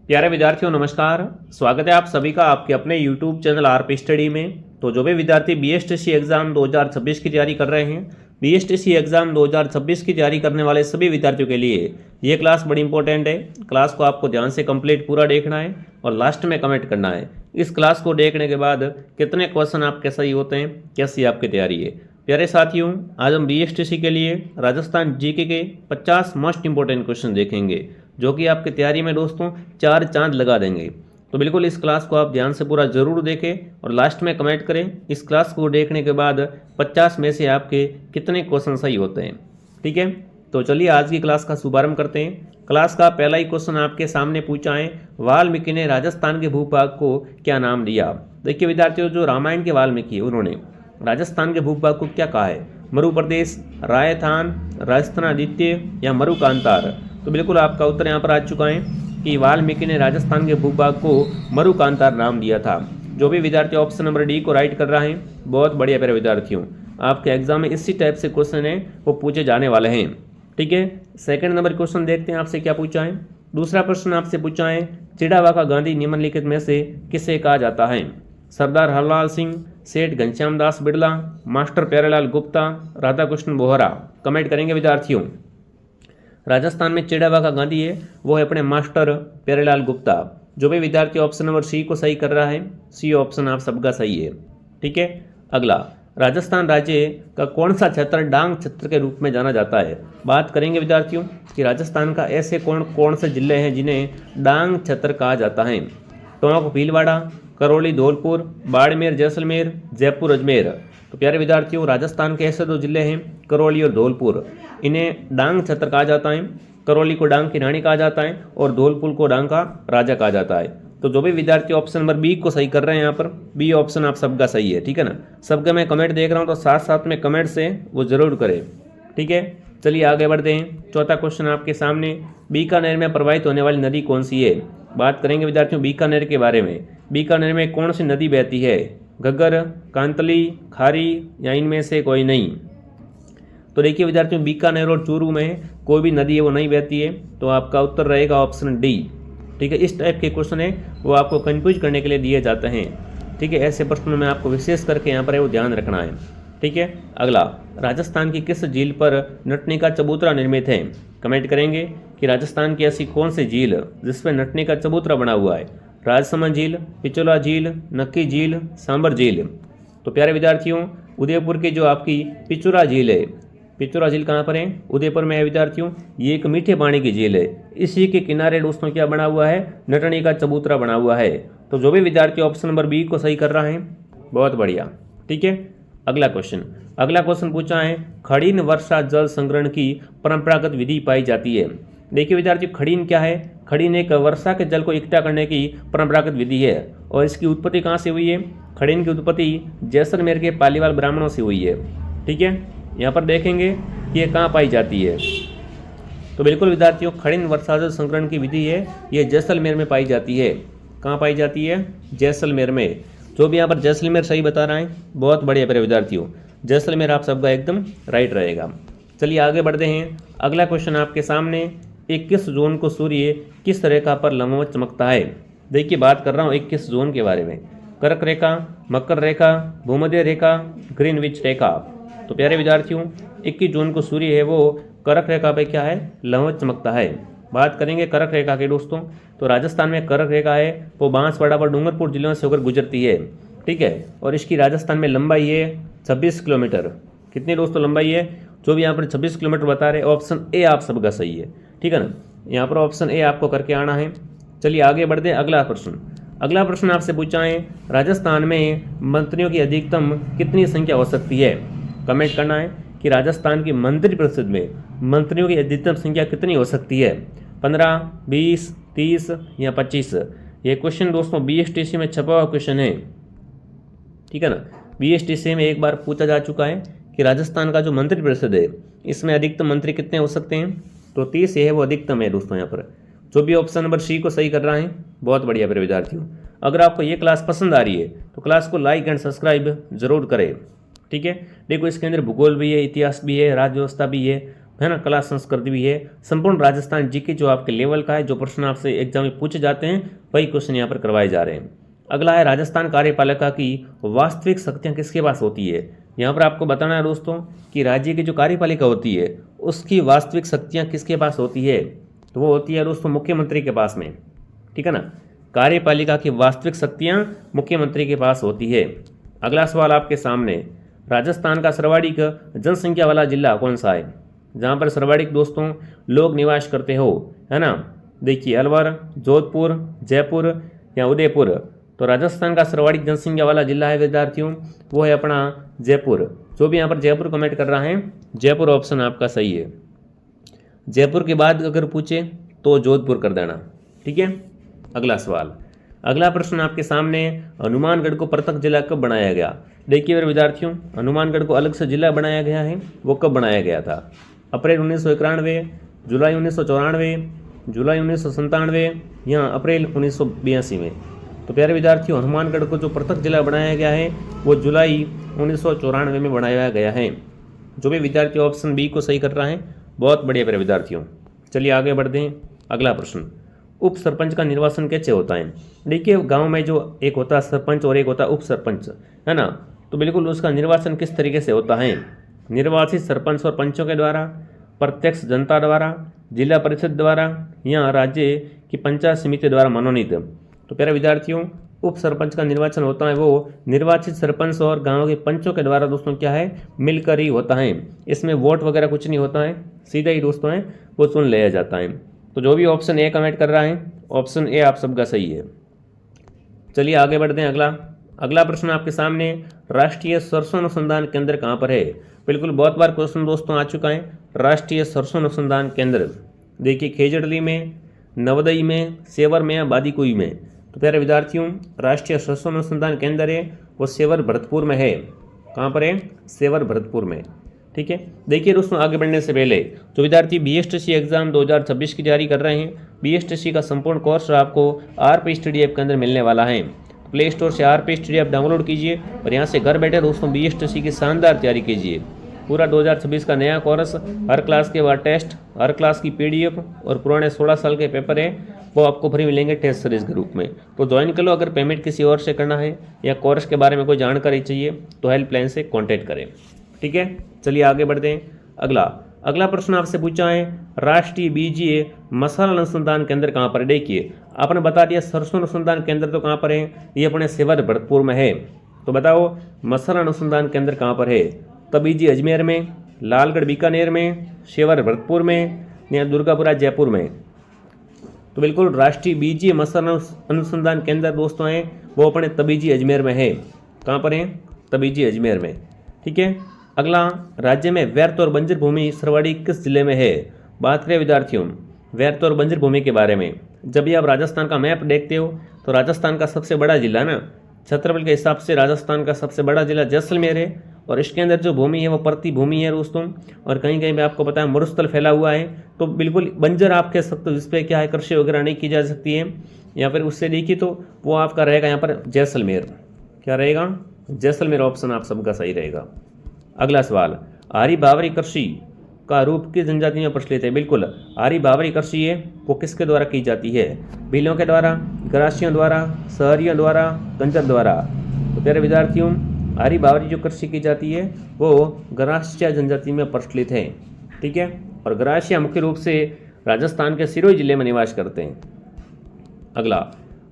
प्यारे विद्यार्थियों नमस्कार। स्वागत है आप सभी का आपके अपने YouTube चैनल आरपी स्टडी में। तो जो भी विद्यार्थी BSTC एग्ज़ाम 2026 की तैयारी कर रहे हैं, BSTC एग्ज़ाम 2026 की तैयारी करने वाले सभी विद्यार्थियों के लिए ये क्लास बड़ी इंपॉर्टेंट है। क्लास को आपको ध्यान से कंप्लीट पूरा देखना है और लास्ट में कमेंट करना है इस क्लास को देखने के बाद कितने क्वेश्चन आपके सही होते हैं, कैसी आपकी तैयारी है। प्यारे साथियों, आज हम BSTC के लिए राजस्थान जीके के 50 मोस्ट इंपॉर्टेंट क्वेश्चन देखेंगे जो कि आपकी तैयारी में दोस्तों 4 चांद लगा देंगे। तो बिल्कुल इस क्लास को आप ध्यान से पूरा जरूर देखें और लास्ट में कमेंट करें इस क्लास को देखने के बाद 50 में से आपके कितने क्वेश्चन सही होते हैं। ठीक है, तो चलिए आज की क्लास का शुभारंभ करते हैं। क्लास का पहला ही क्वेश्चन आपके सामने पूछा है, वाल्मीकि ने राजस्थान के भूभाग को क्या नाम दिया। देखिए विद्यार्थियों, जो रामायण के वाल्मीकि उन्होंने राजस्थान के भूभाग को क्या कहा है, मरु प्रदेश, रायथान, राजस्थानादित्य या मरु कांतार। तो बिल्कुल आपका उत्तर यहाँ पर आ चुका है कि वाल्मीकि ने राजस्थान के भूभाग को मरु कांतार नाम दिया था। जो भी विद्यार्थी ऑप्शन नंबर डी को राइट कर रहा है, बहुत बढ़िया प्यारे विद्यार्थियों, आपके एग्जाम में इसी टाइप से क्वेश्चन है वो पूछे जाने वाले हैं। ठीक है, सेकंड नंबर क्वेश्चन देखते हैं आपसे क्या पूछा है। दूसरा प्रश्न आपसे पूछा है, चिड़ावा का गांधी निम्नलिखित में से किसे कहा जाता है। सरदार हरलाल सिंह, सेठ घनश्याम दास बिड़ला, मास्टर प्यारेलाल गुप्ता, राधा कृष्ण बोहरा। कमेंट करेंगे विद्यार्थियों। राजस्थान में चिड़ावा का गांधी है वो है अपने मास्टर प्यारेलाल गुप्ता। जो भी विद्यार्थी ऑप्शन नंबर सी को सही कर रहा है, सी ऑप्शन आप सबका सही है। ठीक है, अगला, राजस्थान राज्य का कौन सा क्षेत्र डांग क्षेत्र के रूप में जाना जाता है। बात करेंगे विद्यार्थियों कि राजस्थान का ऐसे कौन कौन से जिले हैं जिन्हें डांग क्षेत्र कहा जाता है। टोंक भीलवाड़ा, करौली धौलपुर, बाड़मेर जैसलमेर, जयपुर अजमेर। तो प्यारे विद्यार्थियों, राजस्थान के ऐसे दो जिले हैं करौली और धौलपुर, इन्हें डांग क्षेत्र कहा जाता है। करौली को डांग की रानी कहा जाता है और धौलपुर को डांग का राजा कहा जाता है। तो जो भी विद्यार्थी ऑप्शन नंबर बी को सही कर रहे हैं यहाँ पर, बी ऑप्शन आप सबका सही है। ठीक है ना, सबका मैं कमेंट देख रहा हूँ तो साथ साथ में कमेंट से वो जरूर करें। ठीक है, चलिए आगे बढ़ते हैं। चौथा क्वेश्चन आपके सामने, बीकानेर में प्रवाहित होने वाली नदी कौन सी है। बात करेंगे विद्यार्थियों बीकानेर के बारे में। बीकानेर में कौन सी नदी बहती है, घग्गर, कांतली, खारी या इनमें से कोई नहीं। तो देखिए विद्यार्थियों, बीकानेर और चूरू में कोई भी नदी है वो नहीं बहती है, तो आपका उत्तर रहेगा ऑप्शन डी। ठीक है, इस टाइप के क्वेश्चन है वो आपको कंफ्यूज करने के लिए दिए जाते हैं। ठीक है, ऐसे प्रश्नों में आपको विशेष करके यहाँ पर वो ध्यान रखना है। ठीक है, अगला, राजस्थान की किस झील पर नटनी का चबूतरा निर्मित है। कमेंट करेंगे कि राजस्थान की ऐसी कौन सी झील जिसपे नटनी का चबूतरा बना हुआ है। राजसमंद झील, पिचोला झील, नक्की झील, सांबर झील। तो प्यारे विद्यार्थियों, उदयपुर की जो आपकी पिचोला झील है, पिचोला झील कहाँ पर है, उदयपुर में है विद्यार्थियों। ये एक मीठे पानी की झील है, इसी के किनारे दोस्तों क्या बना हुआ है, नटनी का चबूतरा बना हुआ है। तो जो भी विद्यार्थी ऑप्शन नंबर बी को सही कर रहा है, बहुत बढ़िया। ठीक है, अगला क्वेश्चन पूछा है, खड़ीन वर्षा जल संग्रहण की परंपरागत विधि पाई जाती है। देखिए विद्यार्थी, खड़ीन क्या है, खड़ीन एक वर्षा के जल को इकट्ठा करने की परंपरागत विधि है और इसकी उत्पत्ति कहाँ से हुई है। खड़ीन की उत्पत्ति जैसलमेर के पालीवाल ब्राह्मणों से हुई है। ठीक है, यहाँ पर देखेंगे कि ये कहाँ पाई जाती है। तो बिल्कुल विद्यार्थियों, खड़ीन वर्षा जल संग्रहण की विधि है ये जैसलमेर में पाई जाती है। कहाँ पाई जाती है, जैसलमेर में। जो भी यहाँ पर जैसलमेर सही बता रहा है, बहुत बढ़िया प्यारे विद्यार्थियों, जैसलमेर आप सबका एकदम राइट रहेगा। चलिए आगे बढ़ते हैं। अगला क्वेश्चन आपके सामने, 21 जून को सूर्य किस रेखा पर लंबवत चमकता है। देखिए बात कर रहा हूँ 21 जून के बारे में। कर्क रेखा, मकर रेखा, भूमध्य रेखा, ग्रीनविच रेखा। तो प्यारे विद्यार्थियों, 21 जून को सूर्य है वो कर्क रेखा पे क्या है, लंबवत चमकता है। बात करेंगे कर्क रेखा के दोस्तों, तो राजस्थान में कर्क रेखा है वो बांसवाड़ा और डूंगरपुर जिलों से होकर गुजरती है। ठीक है, और इसकी राजस्थान में लंबाई है 26 किलोमीटर। कितनी दोस्तों लंबाई है, जो भी यहाँ पर 26 किलोमीटर बता रहे, ऑप्शन ए आप सबका सही है। ठीक है ना, यहाँ पर ऑप्शन ए आपको करके आना है। चलिए आगे बढ़ते हैं। अगला प्रश्न आपसे पूछा है, राजस्थान में मंत्रियों की अधिकतम कितनी संख्या हो सकती है। कमेंट करना है कि राजस्थान की मंत्री परिषद में मंत्रियों की अधिकतम संख्या कितनी हो सकती है, 15, 20, 30 या 25। ये क्वेश्चन दोस्तों BSTC में छपा हुआ क्वेश्चन है। ठीक है ना, BSTC में एक बार पूछा जा चुका है कि राजस्थान का जो मंत्री परिषद है इसमें अधिकतम मंत्री कितने हो सकते हैं, तो 30 है वो अधिकतम है दोस्तों। यहाँ पर जो भी ऑप्शन नंबर सी को सही कर रहा है, बहुत बढ़िया मेरे विद्यार्थियों। अगर आपको ये क्लास पसंद आ रही है तो क्लास को लाइक एंड सब्सक्राइब जरूर करें। ठीक है, देखो इसके अंदर भूगोल भी है, इतिहास भी है, राज्य व्यवस्था भी है है ना, कला संस्कृति भी है, संपूर्ण राजस्थान जीके जो आपके लेवल का है, जो प्रश्न आपसे एग्जाम में पूछे जाते हैं वही क्वेश्चन यहाँ पर करवाए जा रहे हैं। अगला है राजस्थान कार्यपालिका की वास्तविक शक्तियाँ किसके पास होती है। यहाँ पर आपको बताना है दोस्तों कि राज्य की जो कार्यपालिका होती है उसकी वास्तविक शक्तियाँ किसके पास होती है, तो वो होती है दोस्तों मुख्यमंत्री के पास में, ठीक है ना। कार्यपालिका की वास्तविक शक्तियाँ मुख्यमंत्री के पास होती है। अगला सवाल आपके सामने, राजस्थान का सर्वाधिक जनसंख्या वाला जिला कौन सा है, जहाँ पर सर्वाधिक दोस्तों लोग निवास करते हो, है ना। देखिए अलवर, जोधपुर, जयपुर या उदयपुर। तो राजस्थान का सर्वाधिक जनसंख्या वाला जिला है विद्यार्थियों वो है अपना जयपुर। जो भी यहाँ पर जयपुर कमेंट कर रहा है, जयपुर ऑप्शन आपका सही है। जयपुर के बाद अगर पूछे तो जोधपुर कर देना, ठीक है। अगला सवाल, अगला प्रश्न आपके सामने, हनुमानगढ़ को पृथक जिला कब बनाया गया। देखिए मेरे विद्यार्थियों, हनुमानगढ़ को अलग से जिला बनाया गया है, वो कब बनाया गया था। अप्रैल 1991, जुलाई 1994, जुलाई 1997 या अप्रैल 1982 में। तो प्यारे विद्यार्थियों, हनुमानगढ़ को जो पृथक जिला बनाया गया है वो जुलाई 1994 में बनाया गया है। जो भी विद्यार्थी ऑप्शन बी को सही कर रहा है बहुत बढ़िया प्यारे विद्यार्थियों। चलिए आगे बढ़ते हैं। अगला प्रश्न, उप सरपंच का निर्वाचन कैसे होता है। देखिए गांव में जो एक होता है सरपंच और एक होता है उप सरपंच, है ना। तो बिल्कुल उसका निर्वाचन किस तरीके से होता है, निर्वाचित सरपंच और पंचों के द्वारा, प्रत्यक्ष जनता द्वारा, जिला परिषद द्वारा या राज्य की पंचायत समिति द्वारा मनोनीत। तो प्यारे विद्यार्थियों, उप सरपंच का निर्वाचन होता है वो निर्वाचित सरपंच और गांव के पंचों के द्वारा दोस्तों क्या है, मिलकर ही होता है। इसमें वोट वगैरह कुछ नहीं होता है, सीधा ही दोस्तों है वो चुन लिया जाता है। तो जो भी ऑप्शन ए कमेंट कर रहा है ऑप्शन ए आप सबका सही है। चलिए आगे बढ़ते हैं। अगला प्रश्न आपके सामने, राष्ट्रीय सरसों अनुसंधान केंद्र कहाँ पर है। बिल्कुल बहुत बार क्वेश्चन दोस्तों आ चुका है। राष्ट्रीय सरसों अनुसंधान केंद्र देखिए खेजड़ली में, नवदई में, सेवर में या बादीकुई में। तो प्यारे विद्यार्थियों, राष्ट्रीय सरसों अनुसंधान केंद्र है वो सेवर भरतपुर में है। कहाँ पर है, सेवर भरतपुर में, ठीक है। देखिए दोस्तों आगे बढ़ने से पहले जो विद्यार्थी बीएसटीसी एग्जाम 2026 की तैयारी कर रहे हैं, बीएसटीसी का संपूर्ण कोर्स आपको आरपी स्टडी ऐप के अंदर मिलने वाला है। प्ले स्टोर से आरपी स्टडी ऐप डाउनलोड कीजिए और यहाँ से घर बैठे दोस्तों बीएसटीसी की शानदार तैयारी कीजिए। पूरा 2026 का नया कोर्स, हर क्लास के बाद टेस्ट, हर क्लास की पीडीएफ और पुराने 16 साल के पेपर है वो आपको फ्री मिलेंगे टेस्ट सीरीज के रूप में। तो ज्वाइन कर लो। अगर पेमेंट किसी और से करना है या कोर्स के बारे में कोई जानकारी चाहिए तो हेल्पलाइन से कॉन्टैक्ट करें, ठीक है। चलिए आगे बढ़ते हैं। अगला प्रश्न आपसे पूछा है, राष्ट्रीय बीजीय मसाला अनुसंधान केंद्र कहाँ पर है। देखिए आपने बता दिया सरसों अनुसंधान केंद्र तो कहाँ पर है, ये अपने सेवर भरतपुर में है। तो बताओ मसाला अनुसंधान केंद्र कहाँ पर है, तबीजी अजमेर में, लालगढ़ बीकानेर में, सेवर भरतपुर में या दुर्गापुरा जयपुर में। तो बिल्कुल राष्ट्रीय बीजीय मसाला अनुसंधान केंद्र दोस्तों हैं वो अपने तबीजी अजमेर में है। कहाँ पर है, तबीजी अजमेर में, ठीक है। अगला, राज्य में व्यर्थ और बंजर भूमि सर्वाधिक किस जिले में है। बात करें विद्यार्थियों व्यर्थ और बंजर भूमि के बारे में, जब भी आप राजस्थान का मैप देखते हो तो राजस्थान का सबसे बड़ा जिला ना, क्षेत्रफल के हिसाब से राजस्थान का सबसे बड़ा जिला जैसलमेर है और इसके अंदर जो भूमि है वो परती भूमि है दोस्तों। और कहीं कहीं पे आपको पता है मरुस्थल फैला हुआ है, तो बिल्कुल बंजर आप कह सकते हो जिसपे क्या है कृषि वगैरह नहीं की जा सकती है। या फिर उससे देखिए तो वो आपका रहेगा यहाँ पर जैसलमेर। क्या रहेगा, जैसलमेर ऑप्शन आप सबका सही रहेगा। अगला सवाल, आर्य बावरी कृषि का रूप किस जनजाति में प्रचलित है। बिल्कुल आर्य बावरी कृषि है वो किसके द्वारा की जाती है, भीलों के द्वारा, गरासियों द्वारा, सहरियों द्वारा, कंजर द्वारा। तो प्यारे विद्यार्थियों आर्य बावरी जो कृषि की जाती है वो गरासिया जनजाति में प्रचलित है, ठीक है। और गरासिया मुख्य रूप से राजस्थान के सिरोही जिले में निवास करते हैं। अगला,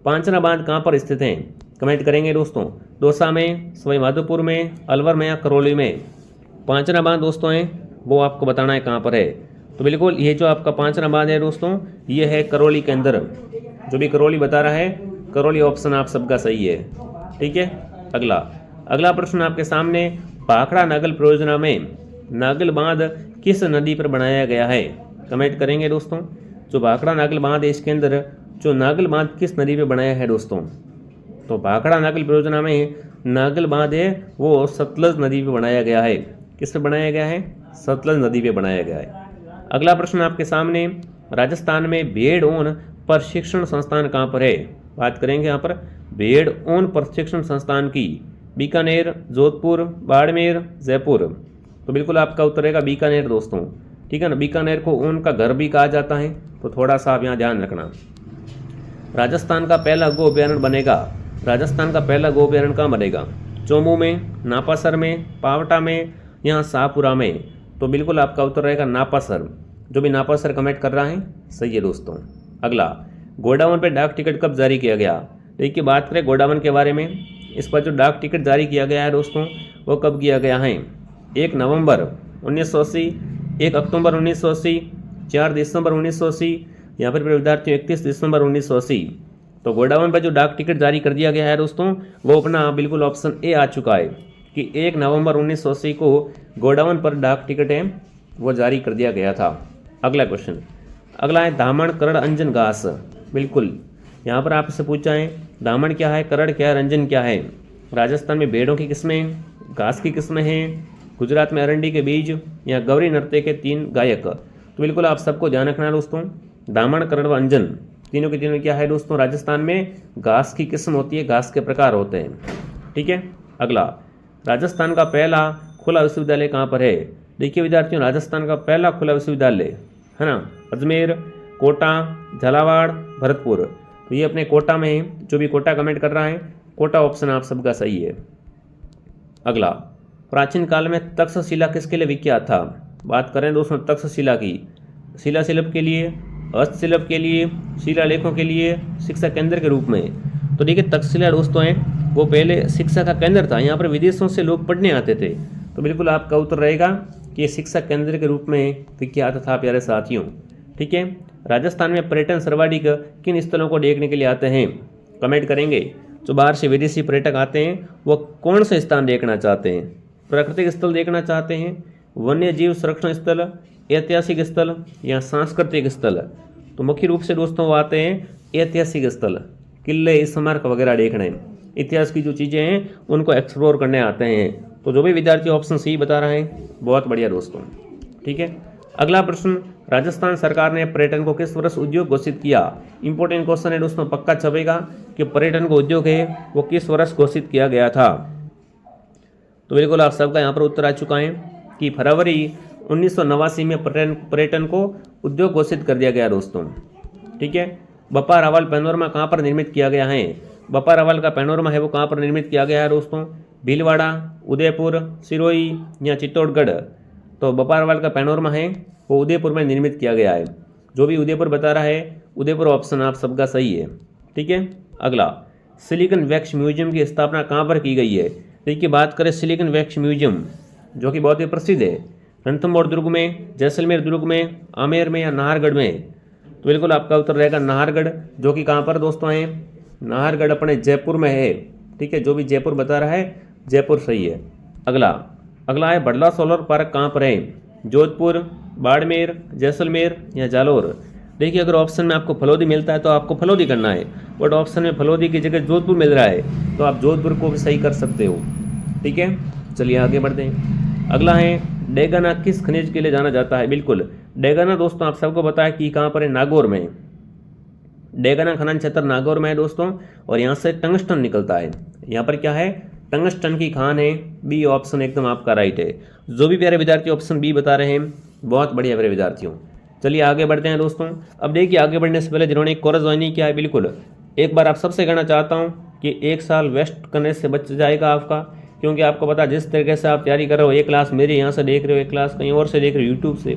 पांचना बांध कहाँ पर स्थित है, कमेंट करेंगे दोस्तों। दौसा में, सवाई माधोपुर में, अलवर में या करौली में। पांचना बांध दोस्तों हैं वो आपको बताना है कहाँ पर है। तो बिल्कुल ये जो आपका पांचना बांध है दोस्तों ये है करौली के अंदर। जो भी करौली बता रहा है करौली ऑप्शन आप सबका सही है, ठीक है। अगला प्रश्न आपके सामने, भाखड़ा नागल परियोजना में नागल बांध किस नदी पर बनाया गया है, कमेंट करेंगे दोस्तों। जो भाखड़ा नागल बांध है इसके अंदर जो नागल बांध किस नदी पर बनाया है दोस्तों। तो भाखड़ा नागल परियोजना में नागल बांध है वो सतलज नदी पर बनाया गया है। किस पे बनाया गया है, सतलज नदी पे बनाया गया है। अगला प्रश्न आपके सामने, राजस्थान में भेड़ ऊन प्रशिक्षण संस्थान कहाँ पर है। बात करेंगे यहाँ पर भेड़ ऊन प्रशिक्षण संस्थान की, बीकानेर, जोधपुर, बाड़मेर, जयपुर। तो बिल्कुल आपका उत्तर रहेगा बीकानेर दोस्तों। ठीक है ना। बीकानेर को ऊन का घर भी कहा जाता है, तो थोड़ा सा आप यहाँ ध्यान रखना। राजस्थान का पहला गो अभ्यारण्य बनेगा, राजस्थान का पहला गो अभ्यारण्य कहाँ बनेगा? चोमू में, नापासर में, पावटा में या शाहपुरा में? तो बिल्कुल आपका उत्तर रहेगा नापासर। जो भी नापासर कमेंट कर रहा है सही है दोस्तों। अगला, गोडावण पे डाक टिकट कब जारी किया गया? देखिए बात करें गोडावण के बारे में, इस पर जो डाक टिकट जारी किया गया है दोस्तों वो कब किया गया है? 1 नवंबर 1980, 1 अक्टूबर 1980, 4 दिसंबर 1980 या फिर विद्यार्थियों 31 दिसंबर 1980। तो गोडावण पर जो डाक टिकट जारी कर दिया गया है दोस्तों वो अपना बिल्कुल ऑप्शन ए आ चुका है कि 1 नवंबर 1980 को गोडावण पर डाक टिकट है वो जारी कर दिया गया था। अगला क्वेश्चन, अगला है दामन, करड़, अंजन, घास। बिल्कुल यहाँ पर आपसे पूछा है दामन क्या है, करड़ क्या है, रंजन क्या है? राजस्थान में भेड़ों की किस्में, घास की किस्में हैं, गुजरात में अरंडी के बीज या गौरी नृत्य के 3 गायक। तो बिल्कुल आप सबको ध्यान रखना है दोस्तों, दामन, करड़ व अंजन तीनों के तीनों क्या है दोस्तों? राजस्थान में घास की किस्म होती है, घास के प्रकार होते हैं। ठीक है। अगला, राजस्थान का पहला खुला विश्वविद्यालय कहाँ पर है? देखिए विद्यार्थियों, राजस्थान का पहला खुला विश्वविद्यालय है ना अजमेर, कोटा, झालावाड़, भरतपुर। तो ये अपने कोटा में है। जो भी कोटा कमेंट कर रहा है कोटा ऑप्शन आप सबका सही है। अगला, प्राचीन काल में तक्षशिला किसके लिए विख्यात था? बात करें दोस्तों तक्षशिला की, शिला शिल्प के लिए, हस्तशिल्प के लिए, शिलालेखों के लिए, शिक्षा केंद्र के रूप में। तो देखिए तक्षशिला दोस्तों हैं वो पहले शिक्षा का केंद्र था, यहाँ पर विदेशों से लोग पढ़ने आते थे। तो बिल्कुल आपका उत्तर रहेगा कि शिक्षा केंद्र के रूप में विख्यात था प्यारे साथियों। ठीक है। राजस्थान में पर्यटन सर्वाधिक किन स्थलों को देखने के लिए आते हैं? कमेंट करेंगे। जो बाहर से विदेशी पर्यटक आते हैं वो कौन से स्थान देखना चाहते हैं? प्राकृतिक स्थल देखना चाहते हैं, वन्य जीव संरक्षण स्थल, ऐतिहासिक स्थल या सांस्कृतिक स्थल? तो मुख्य रूप से दोस्तों वो आते हैं ऐतिहासिक स्थल, किले, स्मारक वगैरह देखने, इतिहास की जो चीज़ें हैं उनको एक्सप्लोर करने आते हैं। तो जो भी विद्यार्थी ऑप्शन सी बता रहे हैं बहुत बढ़िया दोस्तों। ठीक है। अगला प्रश्न, राजस्थान सरकार ने पर्यटन को किस वर्ष उद्योग घोषित किया? इंपॉर्टेंट क्वेश्चन है दोस्तों, पक्का छपेगा कि पर्यटन को उद्योग है वो किस वर्ष घोषित किया गया था? तो बिल्कुल आप सबका यहाँ पर उत्तर आ चुका है कि फरवरी 1989 में पर्यटन को उद्योग घोषित कर दिया गया दोस्तों। ठीक है। बप्पा रावल पैनोरमा कहाँ पर निर्मित किया गया है? बप्पा रावल का पैनोरमा है वो कहाँ पर निर्मित किया गया है दोस्तों? भीलवाड़ा, उदयपुर, सिरोही या चित्तौड़गढ़? तो बप्पा रावल का पैनोरमा है वो उदयपुर में निर्मित किया गया है। जो भी उदयपुर बता रहा है उदयपुर ऑप्शन आप सबका सही है। ठीक है। अगला, सिलिकन वैक्स म्यूजियम की स्थापना कहाँ पर की गई है? देखिए बात करें सिलिकन वैक्स म्यूजियम जो कि बहुत ही प्रसिद्ध है, रणथंभौर दुर्ग में, जैसलमेर दुर्ग में, आमेर में या नाहरगढ़ में? तो बिल्कुल आपका उत्तर रहेगा नाहरगढ़, जो कि कहाँ पर दोस्तों है? नाहरगढ़ अपने जयपुर में है। ठीक है। जो भी जयपुर बता रहा है जयपुर सही है। अगला है बड़ला सोलर पार्क कहाँ पर है? जोधपुर, बाड़मेर, जैसलमेर या जालोर? देखिए अगर ऑप्शन में आपको फलोदी मिलता है तो आपको फलोदी करना है, बट ऑप्शन में फलोदी की जगह जोधपुर मिल रहा है तो आप जोधपुर को भी सही कर सकते हो। ठीक है। चलिए आगे बढ़ते हैं। अगला है डेगाना किस खनिज के लिए जाना जाता है? बिल्कुल डेगाना दोस्तों आप सबको बताया कि कहाँ पर है? नागौर में। डेगाना खनन क्षेत्र नागौर में है दोस्तों और यहाँ से टंगस्टन निकलता है। यहाँ पर क्या है? टंगस्टन की खान है। बी ऑप्शन एकदम आपका राइट है। जो भी प्यारे विद्यार्थी ऑप्शन बी बता रहे हैं बहुत बढ़िया प्यारे विद्यार्थियों। चलिए आगे बढ़ते हैं दोस्तों। अब देखिए आगे बढ़ने से पहले जिन्होंने कोर्स ज्वाइन किया है बिल्कुल एक बार आप सबसे कहना चाहता हूँ कि 1 साल वेस्ट करने से बच जाएगा आपका, क्योंकि आपको पता जिस तरीके से आप तैयारी कर रहे हो, एक क्लास मेरे यहाँ से देख रहे हो, एक क्लास कहीं और से देख रहे हो यूट्यूब से,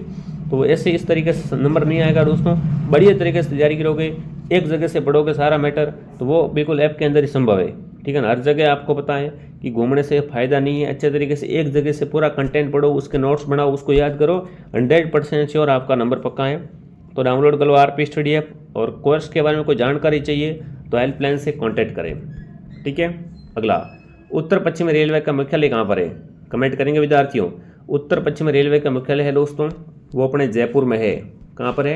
तो ऐसे इस तरीके से नंबर नहीं आएगा दोस्तों। बढ़िया तरीके से तैयारी करोगे, एक जगह से पढ़ोगे सारा मैटर, तो वो बिल्कुल ऐप के अंदर ही संभव है। ठीक है ना। हर जगह आपको पता है कि घूमने से फ़ायदा नहीं है। अच्छे तरीके से एक जगह से पूरा कंटेंट पढ़ो, उसके नोट्स बनाओ, उसको याद करो, 100% श्योर आपका नंबर पक्का है। तो डाउनलोड कर लो आरपी स्टडी ऐप, और कोर्स के बारे में कोई जानकारी चाहिए तो हेल्पलाइन से कॉन्टैक्ट करें। ठीक है। अगला, उत्तर पश्चिम रेलवे का मुख्यालय कहाँ पर है? कमेंट करेंगे विद्यार्थियों। उत्तर पश्चिम रेलवे का मुख्यालय है दोस्तों वो अपने जयपुर में है। कहाँ पर है?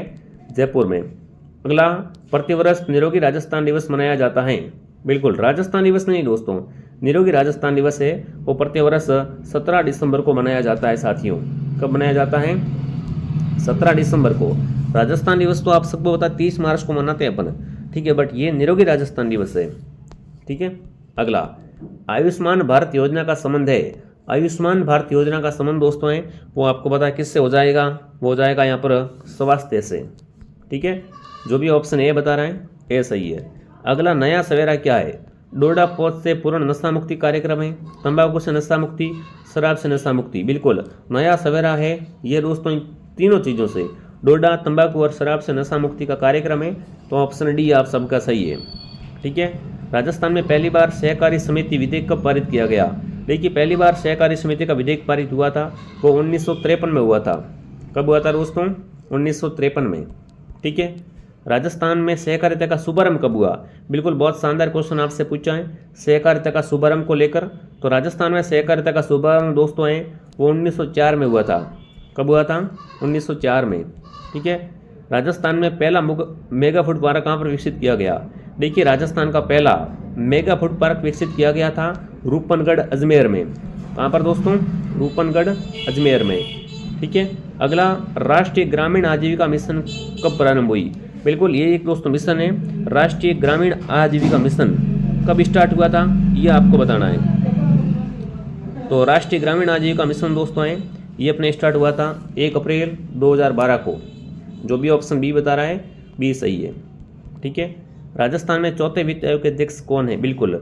जयपुर में। अगला, प्रतिवर्ष निरोगी राजस्थान दिवस मनाया जाता है? बिल्कुल राजस्थान दिवस नहीं दोस्तों, निरोगी राजस्थान दिवस है वो प्रतिवर्ष 17 दिसंबर को मनाया जाता है साथियों। कब मनाया जाता है? 17 दिसंबर को। राजस्थान दिवस तो आप सबको पता 30 मार्च को मनाते हैं अपन। ठीक है। बट ये निरोगी राजस्थान दिवस है। ठीक है। अगला, आयुष्मान भारत योजना का संबंध है आयुष्मान भारत योजना का संबंध दोस्तों है वो आपको पता है किससे हो जाएगा, वो हो जाएगा यहाँ पर स्वास्थ्य से। ठीक है, जो भी ऑप्शन ए बता रहे हैं ए सही है। अगला नया सवेरा क्या है? डोडा पोस्ट से पूर्ण नशा मुक्ति कार्यक्रम है, तंबाकू से नशा मुक्ति, शराब से नशा मुक्ति। बिल्कुल नया सवेरा है ये दोस्तों, इन तीनों चीज़ों से डोडा, तंबाकू और शराब से नशा मुक्ति का कार्यक्रम है, तो ऑप्शन डी आप सबका सही है। ठीक है, राजस्थान में पहली बार सहकारी समिति विधेयक कब पारित किया गया? देखिए पहली बार सहकारी समिति का विधेयक पारित हुआ था वो 1953 में हुआ था। कब हुआ था दोस्तों? 1953 में। ठीक है, राजस्थान में सहकारिता का शुभारंभ कब हुआ? बिल्कुल बहुत शानदार क्वेश्चन आपसे पूछा है सहकारिता का शुभारंभ को लेकर। तो राजस्थान में सहकारिता का शुभारंभ दोस्तों है वो 1904 में हुआ था। कब हुआ था? 1904 में। ठीक है, राजस्थान में पहला मेगा फूड पार्क कहाँ पर विकसित किया गया? देखिए राजस्थान का पहला मेगा फूड पार्क विकसित किया गया था रूपनगढ़ अजमेर में। कहाँ पर दोस्तों? रूपनगढ़ अजमेर में। ठीक है, अगला राष्ट्रीय ग्रामीण आजीविका मिशन कब प्रारंभ हुई? बिल्कुल ये एक दोस्तों मिशन है, राष्ट्रीय ग्रामीण आजीविका मिशन कब स्टार्ट हुआ था ये आपको बताना है। तो राष्ट्रीय ग्रामीण आजीविका मिशन दोस्तों है ये अपने स्टार्ट हुआ था 1 अप्रैल 2012 को। जो भी ऑप्शन बी बता रहा है बी सही है। ठीक है, राजस्थान में चौथे वित्त आयोग के अध्यक्ष कौन है? बिल्कुल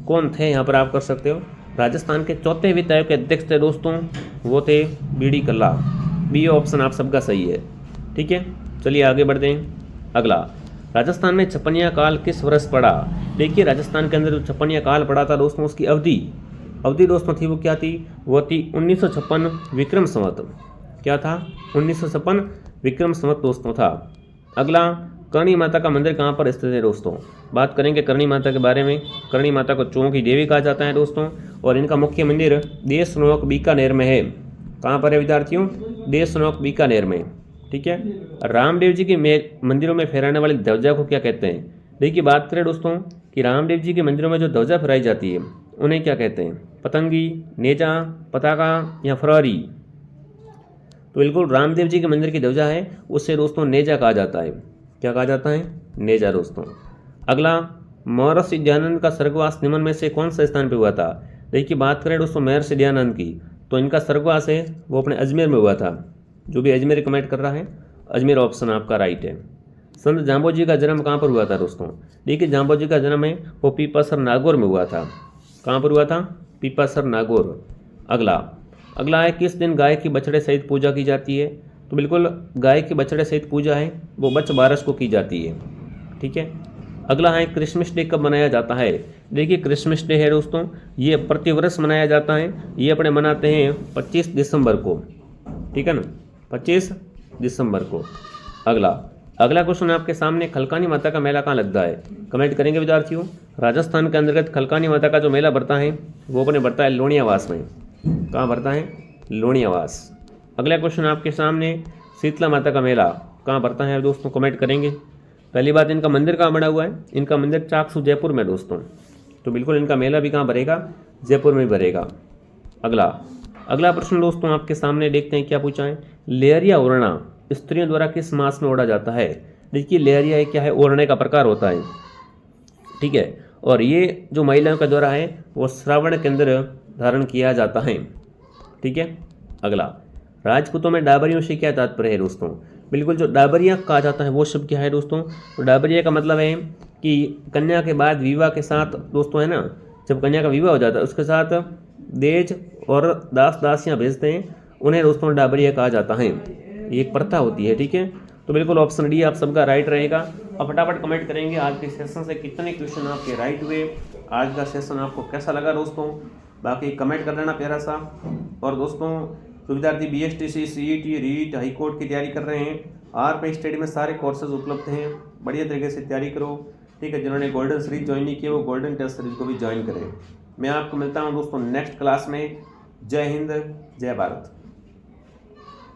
कौन थे यहाँ पर आप कर सकते हो। राजस्थान के चौथे वित्त आयोग के अध्यक्ष थे दोस्तों वो थे बी.डी. कल्ला। बी ऑप्शन आप सबका सही है। ठीक है, चलिए आगे बढ़ते हैं। अगला, राजस्थान में छप्पनिया काल किस वर्ष पड़ा? देखिए राजस्थान के अंदर जो छप्पनिया काल पड़ा था दोस्तों उसकी अवधि दोस्तों थी वो क्या थी? वो थी 1956 विक्रम संवत। क्या था? 1956 विक्रम संवत दोस्तों था। अगला, करणी माता का मंदिर कहाँ पर स्थित है दोस्तों? बात करेंगे करणी माता के बारे में। करणी माता को चों की देवी कहा जाता है दोस्तों, और इनका मुख्य मंदिर देशनोक बीकानेर में है। कहाँ पर है विद्यार्थियों? देशनोक बीकानेर में। ठीक है, रामदेव जी के मंदिरों में फहराने वाली ध्वजा को क्या कहते हैं? देखिए बात करें दोस्तों कि रामदेव जी के मंदिरों में जो ध्वजा फहराई जाती है उन्हें क्या कहते हैं? पतंगी, नेजा, पताका या फरारी? तो बिल्कुल रामदेव जी के मंदिर की ध्वजा है उससे दोस्तों नेजा कहा जाता है। क्या कहा जाता है? नेजा दोस्तों। अगला, महर्षि दयानंद का स्वर्गवास निम्न में से कौन सा स्थान पे हुआ था? देखिए बात करें दोस्तों महर्षि दयानंद की तो इनका स्वर्गवास है वो अपने अजमेर में हुआ था। जो भी अजमेर कमेंट कर रहा है अजमेर ऑप्शन आपका राइट है। संत जाम्बोजी का जन्म कहाँ पर हुआ था दोस्तों? देखिए जाम्बोजी का जन्म है वो पीपासर नागौर में हुआ था। कहाँ पर हुआ था? पीपासर नागौर। अगला है किस दिन गाय की बछड़े सहित पूजा की जाती है? तो बिल्कुल गाय के बछड़े सहित पूजा है वो बच बारस को की जाती है। ठीक है, अगला है क्रिसमस डे कब मनाया जाता है? देखिए क्रिसमस डे है दोस्तों ये प्रतिवर्ष मनाया जाता है, ये अपने मनाते हैं 25 दिसंबर को। ठीक है ना, 25 दिसंबर को। अगला क्वेश्चन आपके सामने, खलकानी माता का मेला कहाँ लगता है? कमेंट करेंगे विद्यार्थियों। राजस्थान के अंतर्गत खलकानी माता का जो मेला बढ़ता है वो अपने बढ़ता है लोनियावास में। कहाँ बढ़ता है? लोनियावास। अगला क्वेश्चन आपके सामने, शीतला माता का मेला कहाँ बढ़ता है दोस्तों? कमेंट करेंगे। पहली बात इनका मंदिर कहाँ बना हुआ है? इनका मंदिर चाकसू जयपुर में दोस्तों, तो बिल्कुल इनका मेला भी कहाँ भरेगा? जयपुर में भरेगा। अगला प्रश्न दोस्तों आपके सामने देखते हैं क्या पूछा है। लेहरिया ओढ़ना स्त्रियों द्वारा किस मास में ओढ़ा जाता है? देखिए लेहरिया क्या है? ओढ़ने का प्रकार होता है। ठीक है, और ये जो महिलाओं का द्वारा है वो श्रावण के अंदर धारण किया जाता है। ठीक है, अगला, राजपूतों में डाबरियों से क्या तात्पर्य है दोस्तों? बिल्कुल जो डाबरिया कहा जाता है वो शब्द क्या है दोस्तों? तो डाबरिया का मतलब है कि कन्या के बाद विवाह के साथ दोस्तों है ना, जब कन्या का विवाह हो जाता है उसके साथ देज और दास दासियाँ भेजते हैं, उन्हें दोस्तों डाबरिया कहा जाता है। ये एक प्रथा होती है। ठीक है, तो बिल्कुल ऑप्शन डी आप सबका राइट रहेगा। अब फटाफट कमेंट करेंगे आज के सेशन से कितने क्वेश्चन आपके राइट हुए, आज का सेशन आपको कैसा लगा दोस्तों, बाकी कमेंट कर लेना प्यारा सा। और दोस्तों जो विद्यार्थी BSTC, CET, REET, high court की तैयारी कर रहे हैं, RP स्टडी में सारे कोर्सेज उपलब्ध हैं, बढ़िया तरीके से तैयारी करो। ठीक है, जिन्होंने गोल्डन सीरीज ज्वाइन नहीं किया वो गोल्डन टेस्ट सीरीज को भी ज्वाइन करें। मैं आपको मिलता हूँ दोस्तों नेक्स्ट क्लास में। जय हिंद, जय भारत।